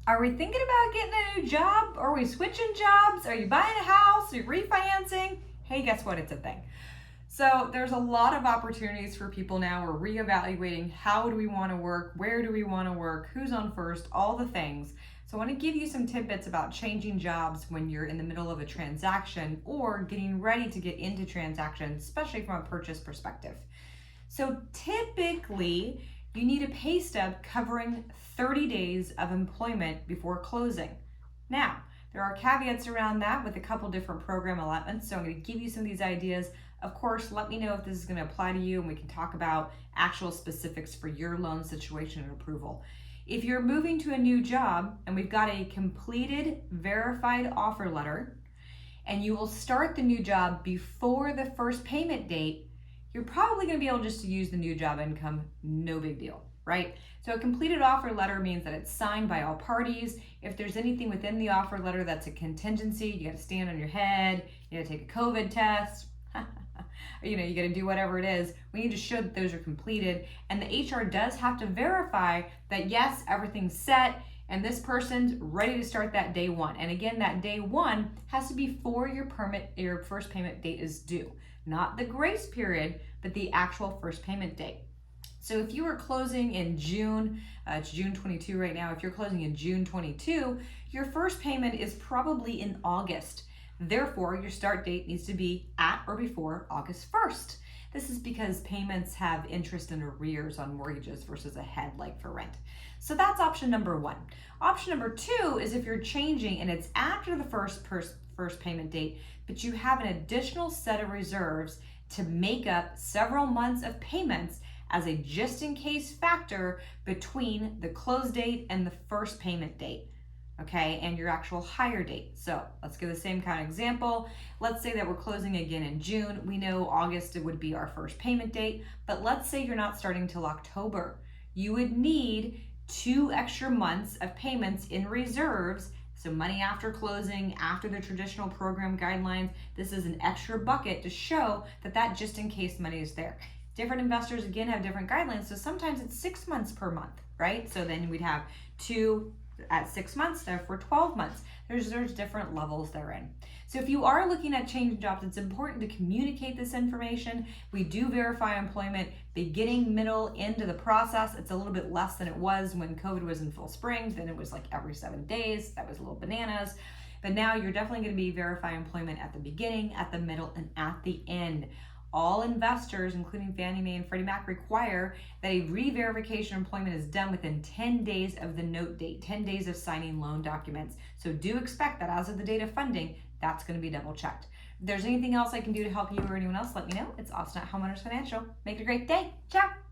Are we thinking about getting a new job? Are we switching jobs? Are you buying a house? Are you refinancing? Hey, guess what? It's a thing. So there's a lot of opportunities for people now. We're reevaluating how do we want to work, where do we want to work, who's on first, all the things. So I want to give you some tidbits about changing jobs when you're in the middle of a transaction or getting ready to get into transactions, especially from a purchase perspective. So typically, you need a pay stub covering 30 days of employment before closing. Now, there are caveats around that with a couple different program allotments, so I'm going to give you some of these ideas. Of course, let me know if this is going to apply to you and we can talk about actual specifics for your loan situation and approval. If you're moving to a new job and we've got a completed verified offer letter and you will start the new job before the first payment date, you're probably going to be able just to use the new job income, no big deal, right? So a completed offer letter means that it's signed by all parties. If there's anything within the offer letter that's a contingency, you got to stand on your head, you got to take a COVID test, you got to do whatever it is. We need to show that those are completed. And the HR does have to verify that yes, everything's set and this person's ready to start that day one. And again, that day one has to be before your first payment date is due. Not the grace period, but the actual first payment date. So if you are closing in June, it's June 22 right now, if you're closing in June 22, your first payment is probably in August. Therefore, your start date needs to be at or before August 1st. This is because payments have interest and arrears on mortgages versus ahead like for rent. So that's option number one. Option number two is if you're changing and it's after the first payment date, but you have an additional set of reserves to make up several months of payments as a just in case factor between the close date and the first payment date. Okay, and your actual hire date. So let's give the same kind of example. Let's say that we're closing again in June. We know August would be our first payment date, but let's say you're not starting till October. You would need 2 extra months of payments in reserves. So money after closing, after the traditional program guidelines. This is an extra bucket to show that just in case money is there. Different investors, again, have different guidelines. So sometimes it's 6 months per month, right? So then we'd have 2 at 6 months, therefore 12 months. There's different levels therein. So if you are looking at changing jobs, it's important to communicate this information. We do verify employment beginning, middle, end of the process. It's a little bit less than it was when COVID was in full spring. Then it was like every 7 days. That was a little bananas. But now you're definitely going to be verifying employment at the beginning, at the middle, and at the end. All investors, including Fannie Mae and Freddie Mac, require that a re-verification employment is done within 10 days of the note date, 10 days of signing loan documents. So do expect that as of the date of funding, that's going to be double checked. If there's anything else I can do to help you or anyone else, let me know. It's Austin at Homeowners Financial. Make it a great day. Ciao.